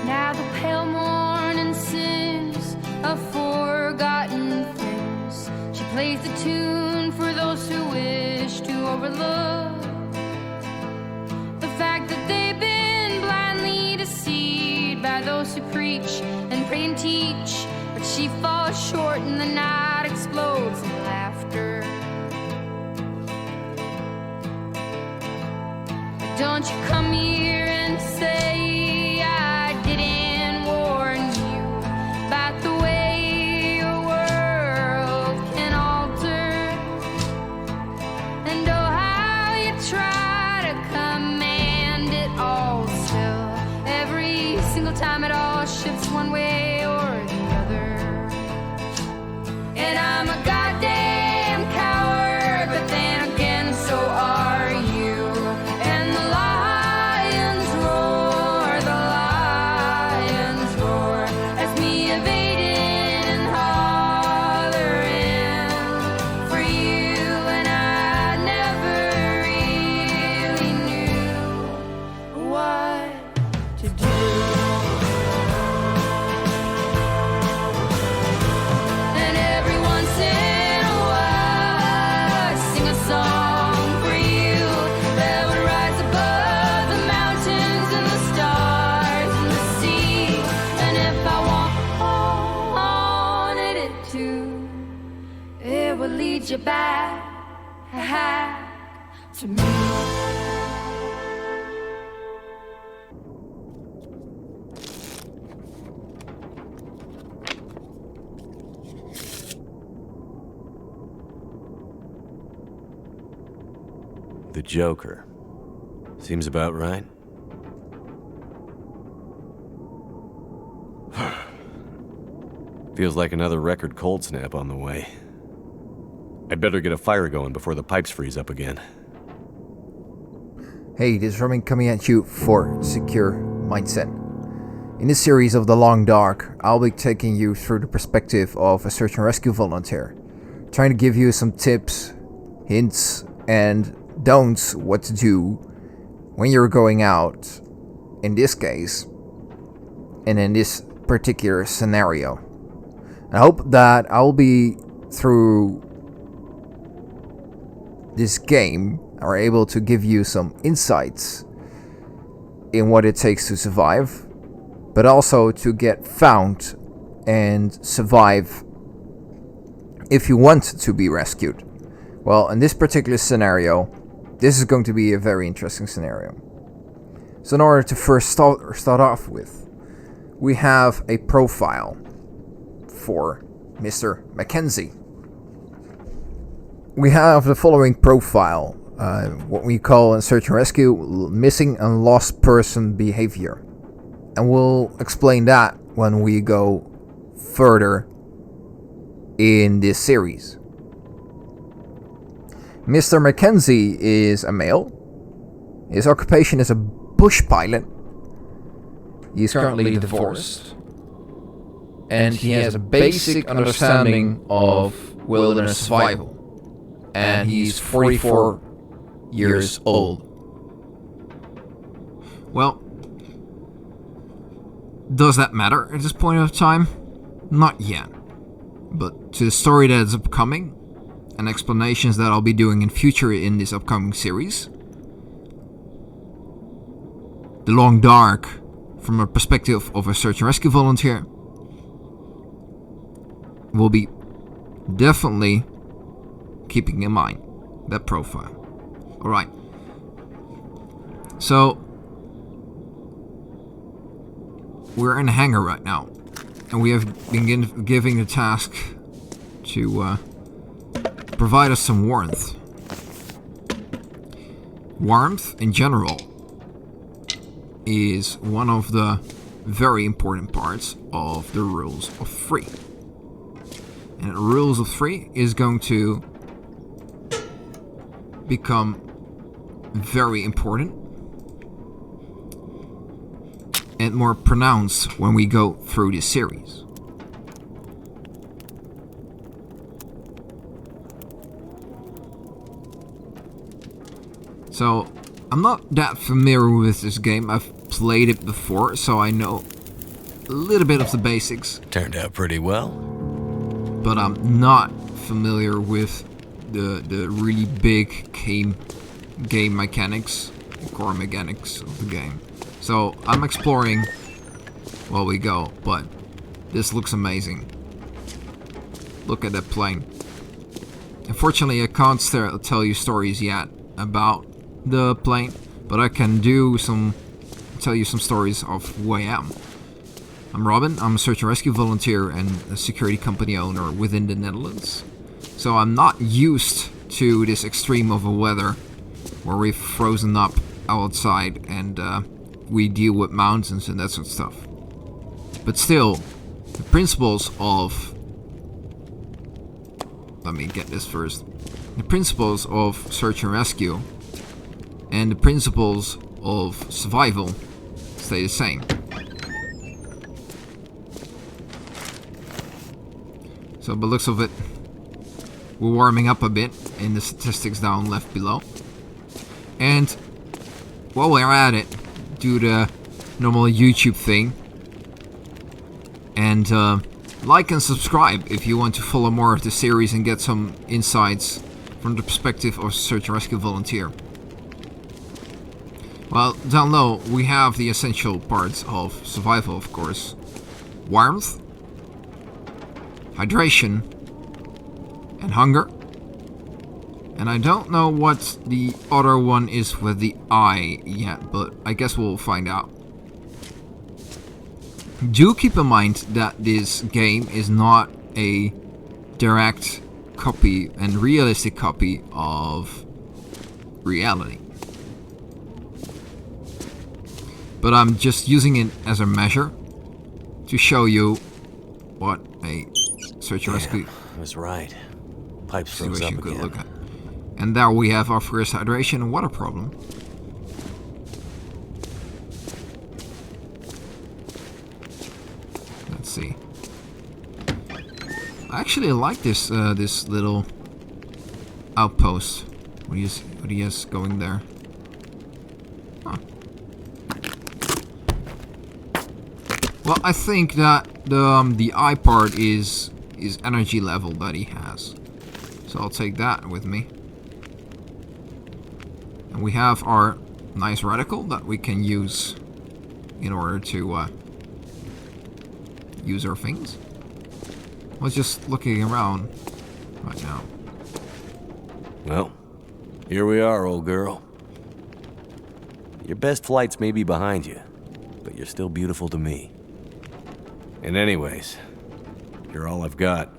Now the pale morning sings of forgotten things. She plays the tune for those who wish to overlook the fact that they've been blindly deceived by those who preach and pray and teach. But she falls short and the night explodes in laughter. Don't you come here and say time it all shifts one way or the other. And I'm a goddamn coward, but then again so are you. And the lions roar as me evading and hollering for you. And I never really knew what to do. Lead you back to me. The Joker. Seems about right. Feels like another record cold snap on the way. I'd better get a fire going before the pipes freeze up again. Hey, this is Roman coming at you for Secure Mindset. In this series of The Long Dark, I'll be taking you through the perspective of a search and rescue volunteer, trying to give you some tips, hints, and don'ts what to do when you're going out, in this case, and in this particular scenario. I hope that I'll be, through this game, are able to give you some insights in what it takes to survive, but also to get found and survive if you want to be rescued. Well, in this particular scenario, this is going to be a very interesting scenario. So in order to first start off with, we have a profile for Mr. Mackenzie. We have the following profile, what we call in search and rescue missing and lost person behavior. And we'll explain that when we go further in this series. Mr. Mackenzie is a male. His occupation is a bush pilot. He is currently divorced. And he has a basic understanding of wilderness survival. And he's 44 years old. Well, does that matter at this point of time? Not yet. But to the story that is upcoming, and explanations that I'll be doing in future in this upcoming series, The Long Dark, from a perspective of a search and rescue volunteer, will be definitely keeping in mind that profile. Alright. So, we're in a hangar right now. And we have been giving the task to provide us some warmth. Warmth, in general, is one of the very important parts of the rules of 3. And rules of 3 is going to become very important and more pronounced when we go through this series. So, I'm not that familiar with this game. I've played it before, so I know a little bit of the basics. Turned out pretty well. But I'm not familiar with the really big game mechanics, core mechanics of the game. So, I'm exploring while we go, but this looks amazing. Look at that plane. Unfortunately, I can't tell you stories yet about the plane, but I can tell you some stories of who I am. I'm Robin. I'm a search and rescue volunteer and a security company owner within the Netherlands. So I'm not used to this extreme of a weather where we've frozen up outside and we deal with mountains and that sort of stuff. But still, the principles of... Let me get this first. The principles of search and rescue and the principles of survival stay the same. So by the looks of it, we're warming up a bit in the statistics down left below. And while we're at it, do the normal YouTube thing. And like and subscribe if you want to follow more of the series and get some insights from the perspective of a search and rescue volunteer. Well, down low we have the essential parts of survival, of course. Warmth, hydration, and hunger. And I don't know what the other one is with the eye yet, but I guess we'll find out. Do keep in mind that this game is not a direct copy and realistic copy of reality. But I'm just using it as a measure to show you what a search and rescue I was right. Pipes froze up situation could again. look at. And there we have our first hydration and water problem. Let's see. I actually like this this little outpost. What he is going there? Huh. Well, I think that the eye part is energy level that he has. So I'll take that with me. And we have our nice reticle that we can use in order to use our things. I was just looking around right now. Well, here we are, old girl. Your best flights may be behind you, but you're still beautiful to me. And anyways, you're all I've got.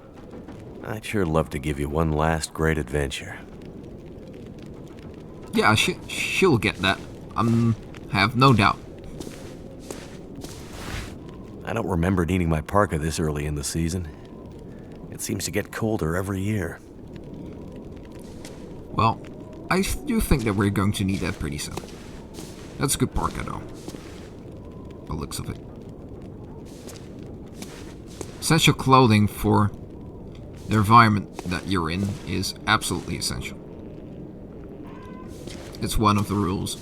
I'd sure love to give you one last great adventure. Yeah, she'll get that. Have no doubt. I don't remember needing my parka this early in the season. It seems to get colder every year. Well, I do think that we're going to need that pretty soon. That's a good parka though. By the looks of it. Essential clothing for the environment that you're in is absolutely essential. It's one of the rules,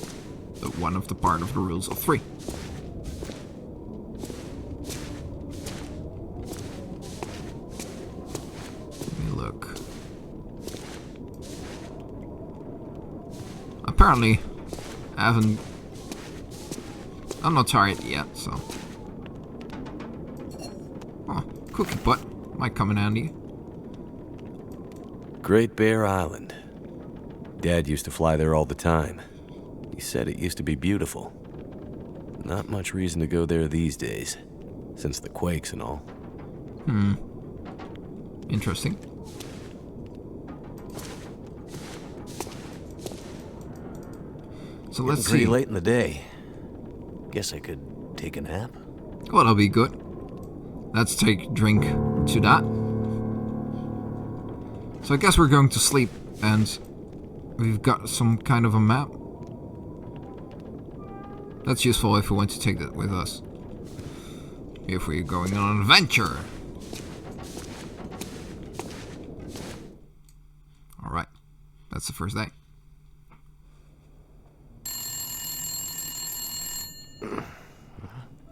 but one of the part of the rules of 3. Let me look. Apparently, I'm not tired yet, so. Oh, cookie butt might come in handy. Great Bear Island. Dad used to fly there all the time. He said it used to be beautiful. Not much reason to go there these days, since the quakes and all. Interesting. So let's see. Pretty late in the day. Guess I could take a nap. Well, that'll be good. Let's take drink to that. So I guess we're going to sleep, and we've got some kind of a map. That's useful if we want to take that with us. if we're going on an adventure. Alright, that's the first day.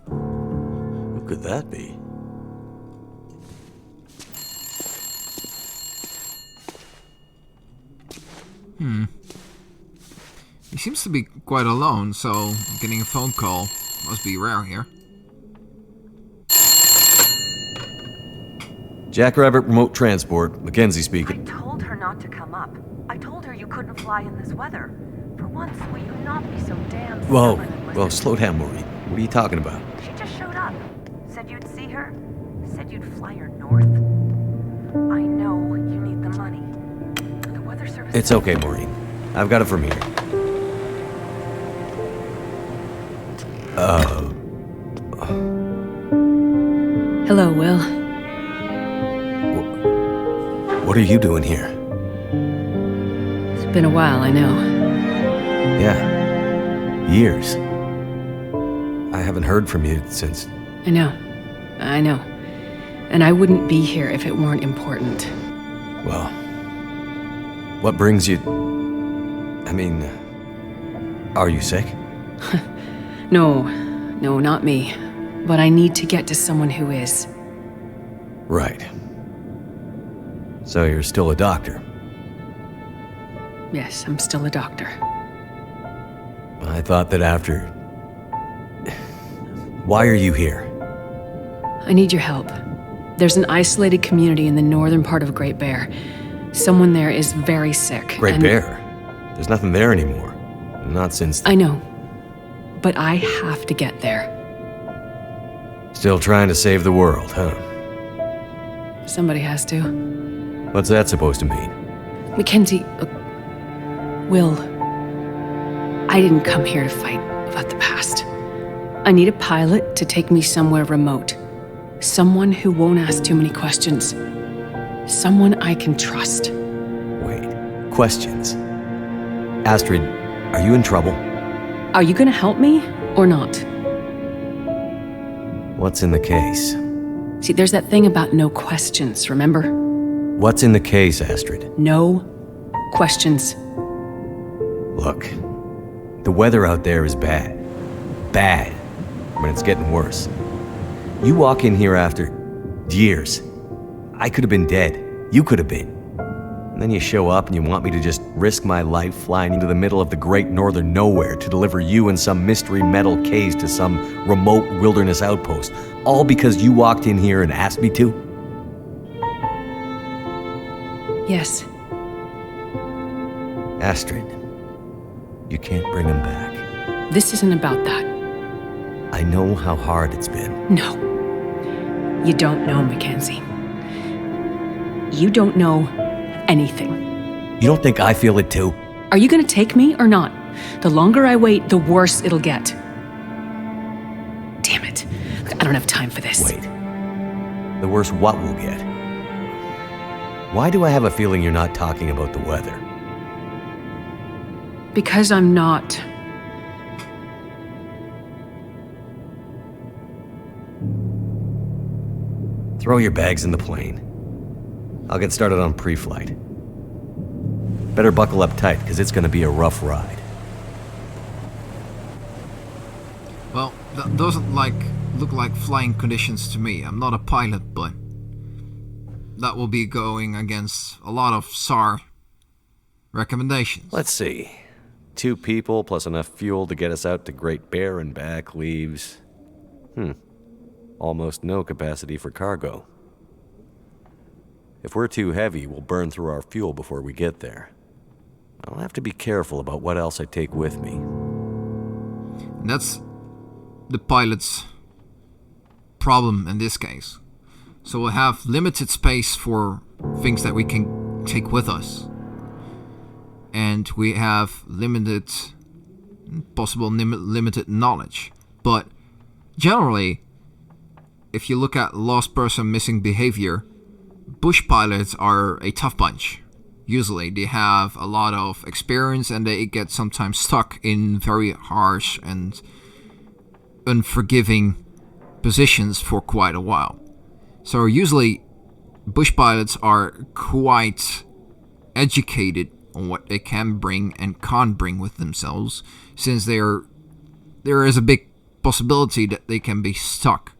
Who could that be? He seems to be quite alone, so getting a phone call must be rare here. Jackrabbit Remote Transport, Mackenzie I speaking. told her not to come up. I told her you couldn't fly in this weather. For once, will you not be so damn Whoa, stubborn and whoa, listen? slow down, Maureen. What are you talking about? She just showed up. Said you'd see her. Said you'd fly her north. I know you need the money. The weather service... It's okay, Maureen. I've got it from here. Hello, Will. What are you doing here? It's been a while, I know. Yeah. Years. I haven't heard from you since... I know. And I wouldn't be here if it weren't important. Well... What brings you... I mean... Are you sick? No, not me. But I need to get to someone who is. Right. So you're still a doctor? Yes, I'm still a doctor. I thought that after... Why are you here? I need your help. There's an isolated community in the northern part of Great Bear. Someone there is very sick. Great Bear? There's nothing there anymore. Not since... I know. But I have to get there. Still trying to save the world, huh? Somebody has to. What's that supposed to mean? Mackenzie, Will, I didn't come here to fight about the past. I need a pilot to take me somewhere remote. Someone who won't ask too many questions. Someone I can trust. Wait. Questions? Astrid, are you in trouble? Are you gonna help me or not? What's in the case? See, there's that thing about no questions, remember? What's in the case, Astrid? No questions. Look, the weather out there is bad. Bad. But it's getting worse. You walk in here after years. I could have been dead. You could have been. And then you show up and you want me to just risk my life flying into the middle of the great northern nowhere to deliver you in some mystery metal case to some remote wilderness outpost, all because you walked in here and asked me to? Yes. Astrid, you can't bring him back. This isn't about that. I know how hard it's been. No. You don't know, Mackenzie. You don't know anything. You don't think I feel it too? Are you gonna take me or not? The longer I wait, the worse it'll get. Damn it. I don't have time for this. Wait. The worse what we'll get? Why do I have a feeling you're not talking about the weather? Because I'm not. Throw your bags in the plane. I'll get started on pre-flight. Better buckle up tight, because it's going to be a rough ride. Well, that doesn't look like flying conditions to me. I'm not a pilot, but that will be going against a lot of SAR recommendations. Let's see. 2 people plus enough fuel to get us out to Great Bear and back leaves... almost no capacity for cargo. If we're too heavy, we'll burn through our fuel before we get there. I'll have to be careful about what else I take with me. And that's the pilot's problem in this case. So we'll have limited space for things that we can take with us. And we have limited knowledge. But generally, if you look at lost person missing behavior, bush pilots are a tough bunch. Usually they have a lot of experience and they get sometimes stuck in very harsh and unforgiving positions for quite a while. So usually bush pilots are quite educated on what they can bring and can't bring with themselves, since there is a big possibility that they can be stuck.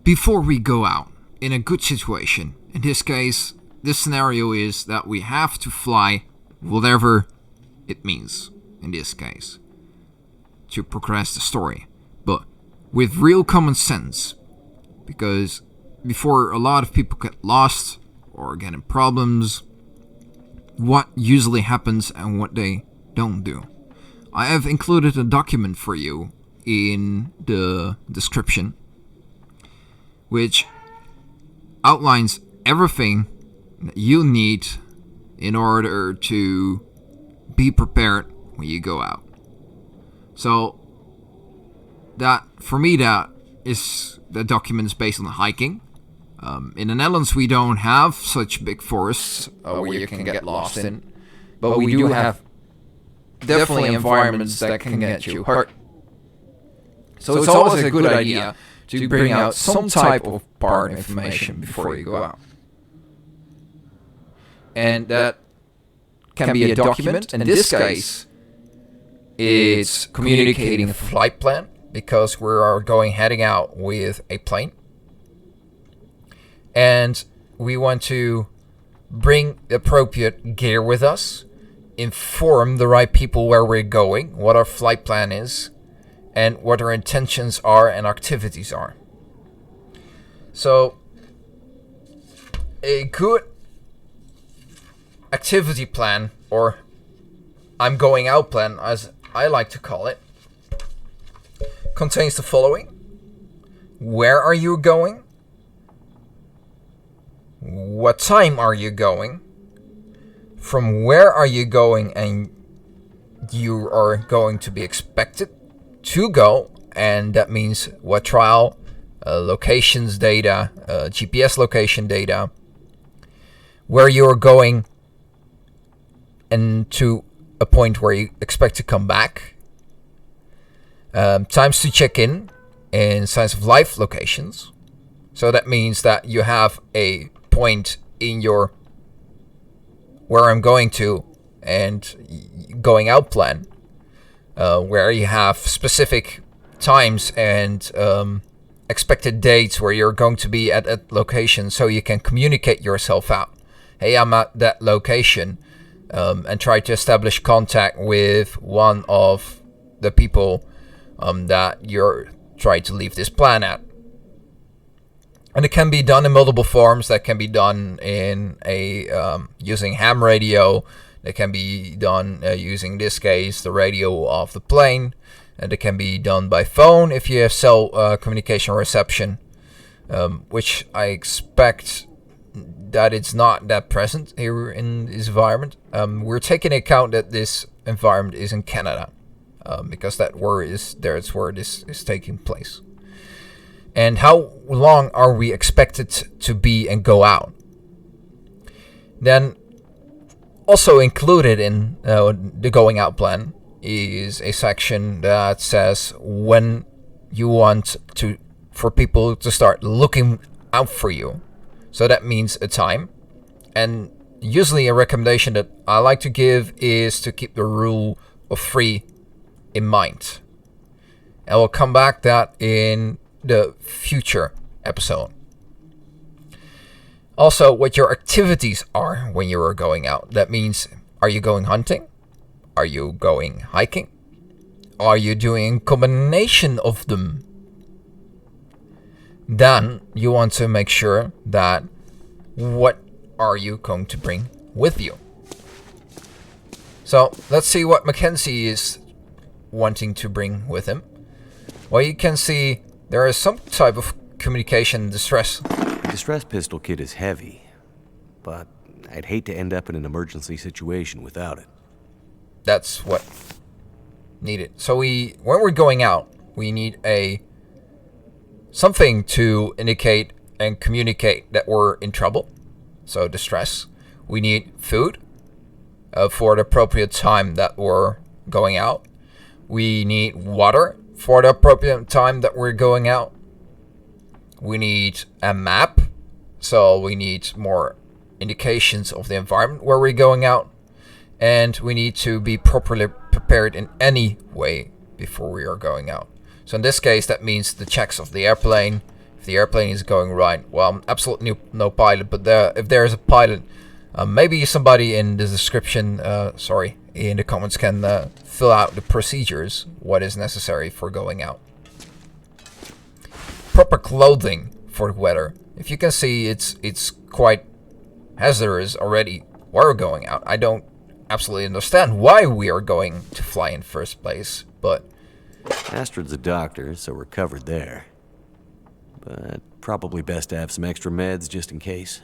Before we go out, in a good situation, in this case, this scenario is that we have to fly whatever it means, in this case, to progress the story. But with real common sense, because before a lot of people get lost or get in problems, what usually happens and what they don't do. I have included a document for you in the description, which outlines everything that you need in order to be prepared when you go out. So that, for me, that is the document is based on hiking. In the Netherlands, we don't have such big forests where you can get lost in, but we do have definitely environments that can get you hurt. So it's always a good idea to bring out some type of part information before you go out. And that can be a document. In this case, it's communicating a flight plan, because we are heading out with a plane. And we want to bring the appropriate gear with us, inform the right people where we're going, what our flight plan is, and what our intentions are and activities are. So, a good activity plan, or I'm going out plan, as I like to call it, contains the following. Where are you going? What time are you going? From where are you going and you are going to be expected to go? And that means what trial, locations data, GPS location data, where you are going, and to a point where you expect to come back. Times to check in and signs of life locations. So that means that you have a point in your where I'm going to and going out plan, where you have specific times and expected dates where you're going to be at that location, so you can communicate yourself out. Hey, I'm at that location, and try to establish contact with one of the people that you're trying to leave this plan at. And it can be done in multiple forms. That can be done in using ham radio. That can be done using, in this case, the radio of the plane. And it can be done by phone if you have cell communication reception, which I expect that it's not that present here in this environment. We're taking account that this environment is in Canada, because that's where this is taking place. And how long are we expected to be and go out? Then, also included in the going out plan is a section that says when you want for people to start looking out for you. So that means a time. And usually a recommendation that I like to give is to keep the rule of 3 in mind. And we'll come back to that in the future episode. Also, what your activities are when you are going out. That means, are you going hunting? Are you going hiking? Are you doing a combination of them? Then you want to make sure that what are you going to bring with you. So let's see what Mackenzie is wanting to bring with him. Well, you can see there is some type of communication distress. The distress pistol kit is heavy, but I'd hate to end up in an emergency situation without it. That's what needed. So when we're going out, we need something to indicate and communicate that we're in trouble. So distress. We need food for the appropriate time that we're going out. We need water for the appropriate time that we're going out. We need a map, so we need more indications of the environment where we're going out, and we need to be properly prepared in any way before we are going out. So in this case, that means the checks of the airplane. If the airplane is going right, well, I'm absolutely no pilot, but if there is a pilot, maybe somebody in the description, in the comments can fill out the procedures, what is necessary for going out. Proper clothing for the weather. If you can see, it's quite hazardous already while we're going out. I don't absolutely understand why we are going to fly in first place, but... Astrid's a doctor, so we're covered there. But probably best to have some extra meds just in case.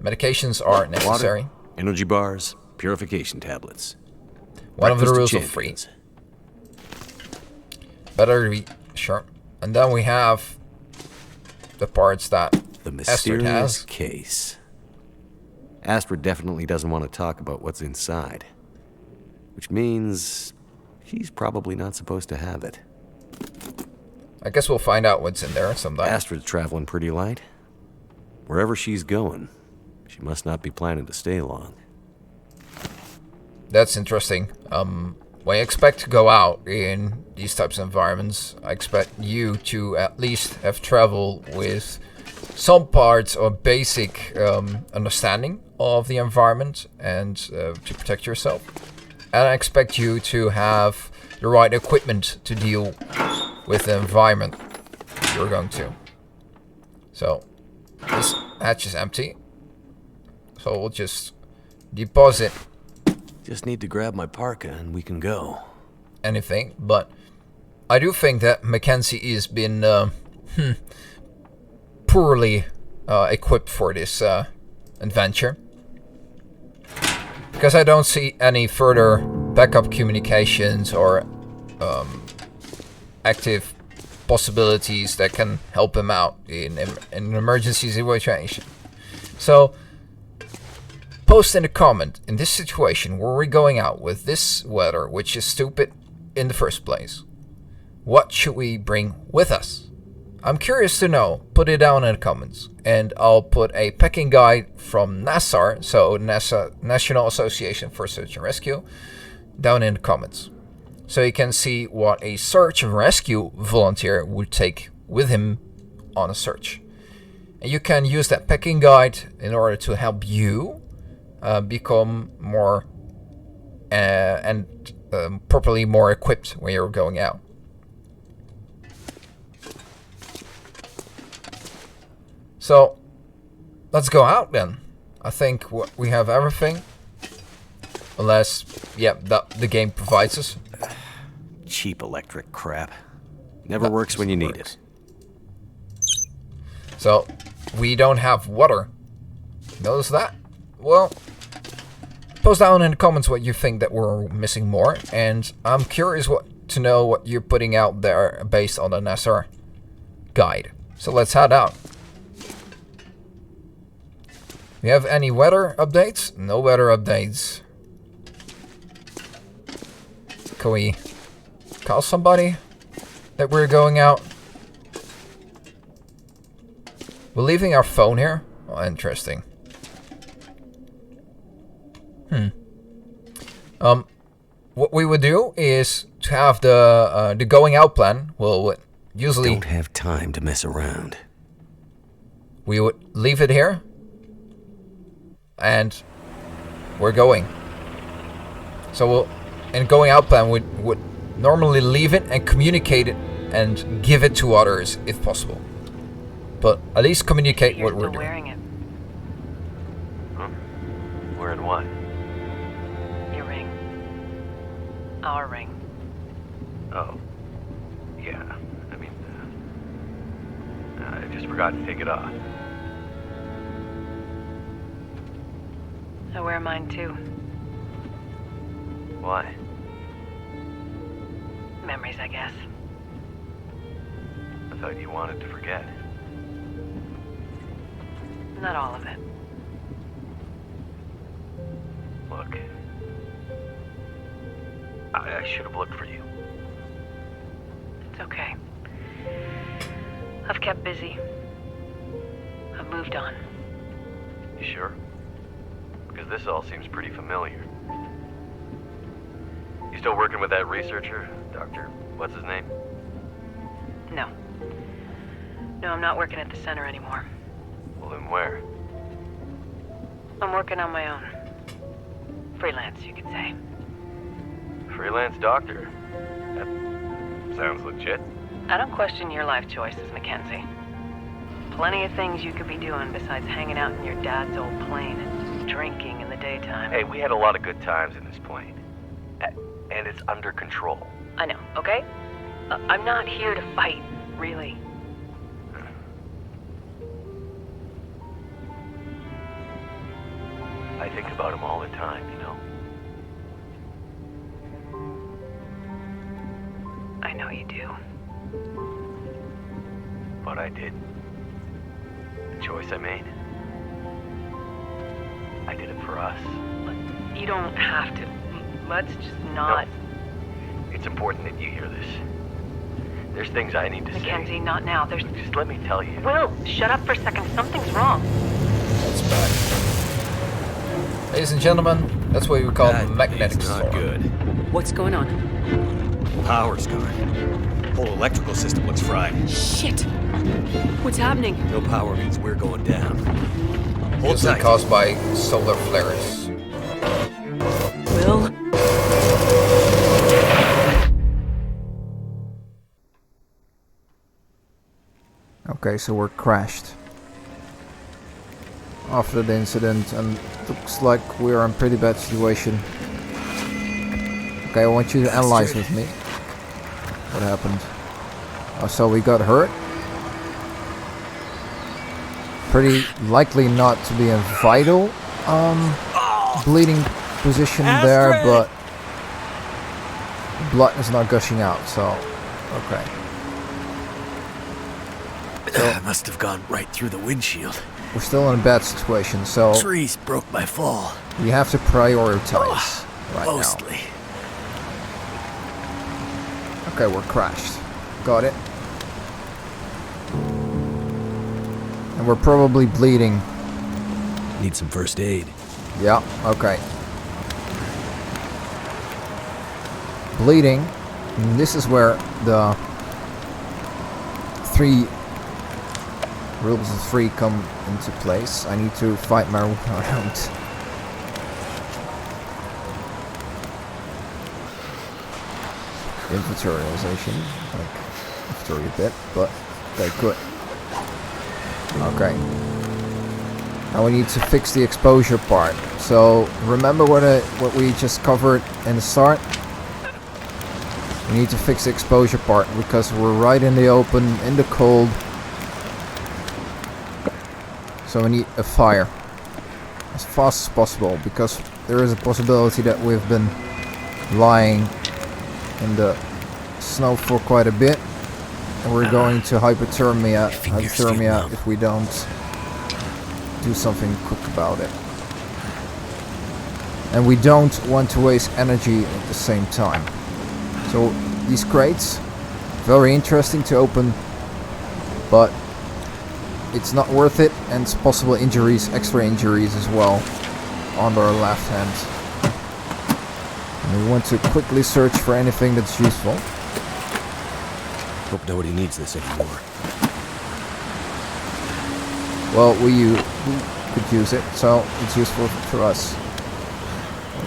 Medications are necessary. Water, energy bars, purification tablets. One of the Breakfast rules of of free. champions. Better be sure. And then we have the parts that The Astrid mysterious has. case. Astrid definitely doesn't want to talk about what's inside. Which means she's probably not supposed to have it. I guess we'll find out what's in there sometime. Astrid's traveling pretty light. Wherever she's going, she must not be planning to stay long. That's interesting. When you expect to go out in these types of environments, I expect you to at least have traveled with some parts or basic understanding of the environment and to protect yourself. And I expect you to have the right equipment to deal with the environment you're going to. So, this hatch is empty. So we'll just deposit Just need to grab my parka and we can go. anything. But I do think that Mackenzie has been poorly equipped for this adventure. Because I don't see any further backup communications or active possibilities that can help him out in an emergency situation. So, post in the comment, in this situation where we're going out with this weather, which is stupid in the first place, what should we bring with us? I'm curious to know. Put it down in the comments. And I'll put a packing guide from SAR, so NASA, National Association for Search and Rescue, down in the comments. So you can see what a search and rescue volunteer would take with him on a search. And you can use that packing guide in order to help you become more properly more equipped when you're going out. So, let's go out then. I think we have everything. Unless, yeah, the game provides us. Cheap electric crap. Never works when you need it. So, we don't have water. Notice that? Well, post down in the comments what you think that we're missing more. And I'm curious to know what you're putting out there based on the NASA guide. So let's head out. We have any weather updates? No weather updates. Can we call somebody that we're going out? We're leaving our phone here? Oh, interesting. What we would do is to have the going out plan. We'll usually... Don't have time to mess around. We would leave it here. And we're going. So we'll, in going out plan, we would normally leave it and communicate it and give it to others if possible. But at least communicate what we're doing. Wearing it. Huh? Wearing what? Your ring. Our ring. Oh. Yeah. I mean, I just forgot to take it off. I wear mine too. Why? Memories, I guess. I thought you wanted to forget. Not all of it. Look. I should have looked for you. okay. I've kept busy. I've moved on. You sure? Because this all seems pretty familiar. You still working with that researcher, Dr. What's his name? No. No, I'm not working at the center anymore. Well, then where? I'm working on my own. Freelance, you could say. Freelance doctor? That sounds legit. I don't question your life choices, Mackenzie. Plenty of things you could be doing besides hanging out in your dad's old plane and drinking in the daytime. Hey, we had a lot of good times in this plane. And it's under control. I know, okay? I'm not here to fight, really. I think about him all the time, you know? I know you do. But I did. The choice I made. I did it for us. You don't have to. Let's just not... No. It's important that you hear this. There's things I need to Mackenzie, say. not now. There's... Just let me tell you. Will, shut up for a second. Something's wrong. That's bad. Ladies and gentlemen, that's what we call magnetic It's not storm. good. What's going on? Power's gone. Whole electrical system looks fried. Shit! What's happening? No power means we're going down. Hold Usually tight. caused by solar flares. Will? Okay, so we're crashed after the incident, and looks like we're in a pretty bad situation. Okay, I want you to analyze with me what happened. Oh, so we got hurt. Pretty likely not to be a vital bleeding position there, but blood is not gushing out, so okay. I must have gone right through the windshield. We're still in a bad situation, so Trees broke my fall. we have to prioritize right Mostly. now. Okay, we're crashed. Got it. And we're probably bleeding. Need some first aid. Yeah, okay. Bleeding. And this is where the 3 rules of 3 come into place. I need to fight my way around. Inventoryization, like after a bit, but okay, good. Okay. Now we need to fix the exposure part. So remember what we just covered in the start? We need to fix the exposure part because we're right in the open, in the cold. So we need a fire as fast as possible because there is a possibility that we've been lying in the snow for quite a bit, and we're going to hypothermia if we don't do something quick about it. And we don't want to waste energy at the same time. So these crates, very interesting to open, but it's not worth it, and it's possible injuries, extra injuries as well on our left hand. And we want to quickly search for anything that's useful. Hope nobody needs this anymore. Well, we could use it, so it's useful for us.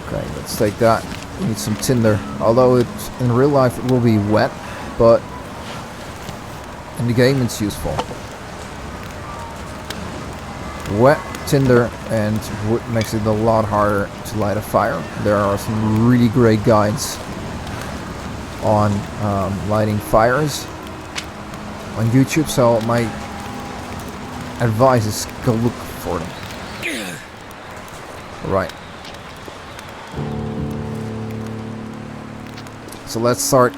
Okay, let's take that. We need some tinder. Although in real life it will be wet, but in the game it's useful. Wet tinder and wood makes it a lot harder to light a fire. There are some really great guides on lighting fires on YouTube, so my advice is go look for them. Right. So let's start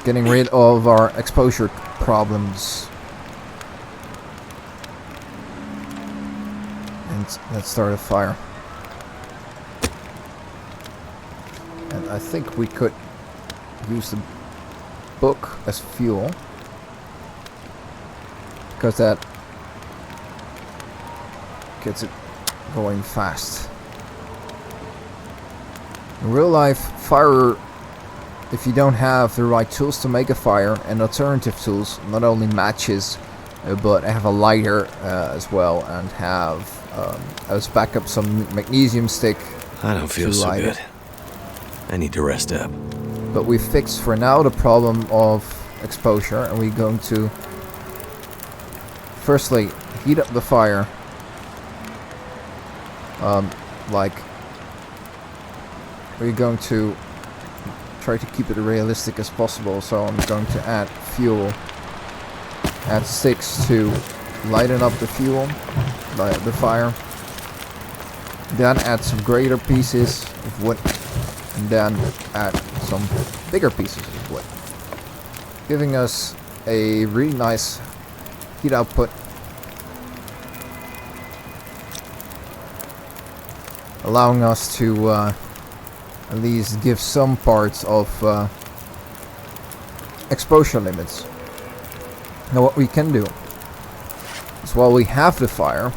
getting rid of our exposure problems. And let's start a fire. And I think we could use the book as fuel, because that gets it going fast. In real life, fire, if you don't have the right tools to make a fire, and alternative tools, not only matches, but have a lighter as well, and have as backup some magnesium stick. I don't feel so light good. it. I need to rest up. But we fixed for now the problem of exposure, and we're going to firstly heat up the fire. Like, we're going to try to keep it realistic as possible, so I'm going to add fuel, add sticks to lighten up the fuel, the fire, then add some greater pieces of wood, and then add some bigger pieces of wood, giving us a really nice heat output, allowing us to at least give some parts of exposure limits. Now what we can do is, while we have the fire,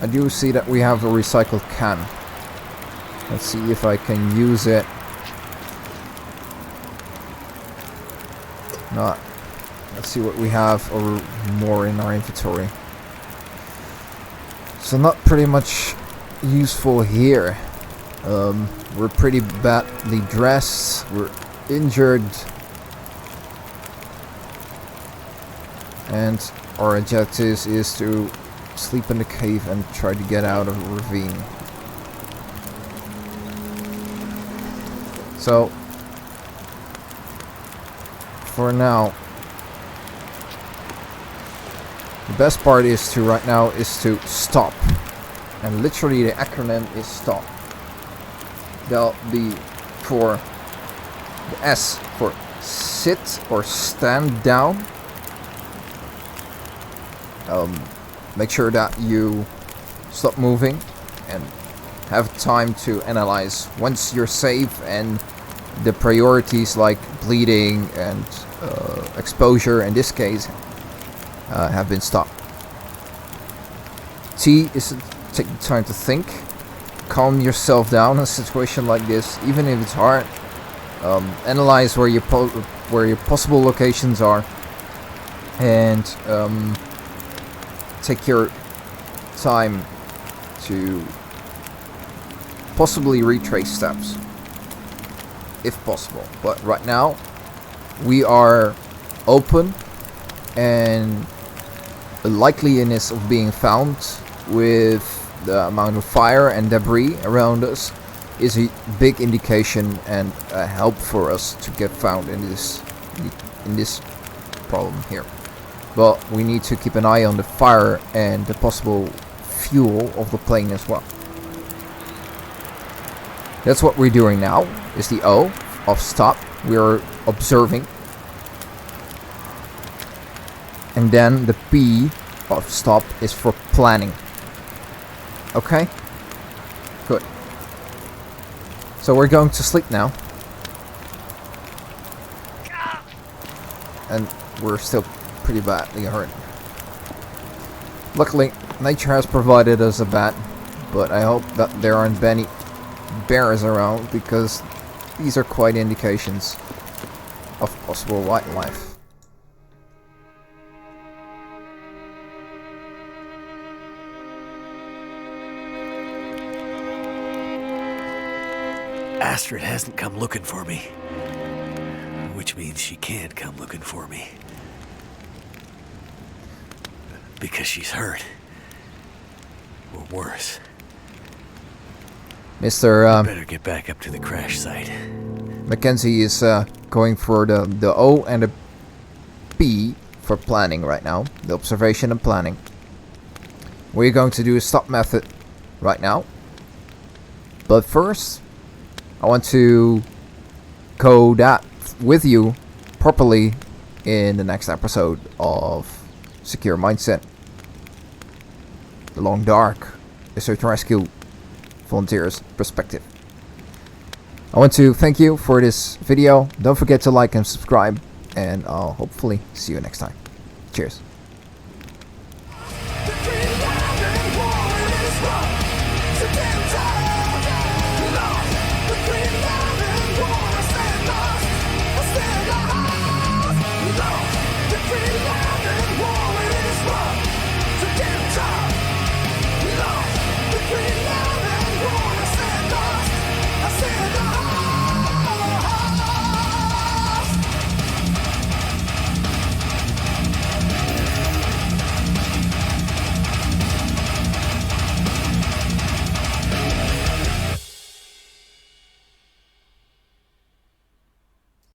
I do see that we have a recycled can. Let's see if I can use it. Not. Let's see what we have or more in our inventory. So not pretty much useful here. We're pretty badly dressed. We're injured. And our objective is to sleep in the cave and try to get out of the ravine. So, for now, the best part is to right now is to stop. And literally the acronym is STOP. That'll be for the S for sit or stand down. Make sure that you stop moving and have time to analyze once you're safe and the priorities like bleeding and exposure in this case have been stopped. T is take the time to think, calm yourself down in a situation like this, even if it's hard. Analyze where your possible locations are, and take your time to possibly retrace steps, if possible. But right now, we are open, and the likeliness of being found with the amount of fire and debris around us is a big indication and a help for us to get found in this problem here. But we need to keep an eye on the fire and the possible fuel of the plane as well. That's what we're doing now, is the O of stop. We're observing. And then the P of stop is for planning. Okay? Good. So we're going to sleep now. And we're still pretty badly hurt. Luckily, nature has provided us a bed, but I hope that there aren't many bears around, because these are quite indications of possible wildlife. Astrid hasn't come looking for me. Which means she can't come looking for me. Because she's hurt. Or worse. Mr. Better get back up to the crash site. Mackenzie is going for the O and the P for planning right now. The observation and planning. We're going to do a stop method right now. But first, I want to code that with you properly in the next episode of Secure Mindset. The Long Dark, the Search and Rescue Volunteers Perspective. I want to thank you for this video. Don't forget to like and subscribe. and I'll hopefully see you next time. Cheers.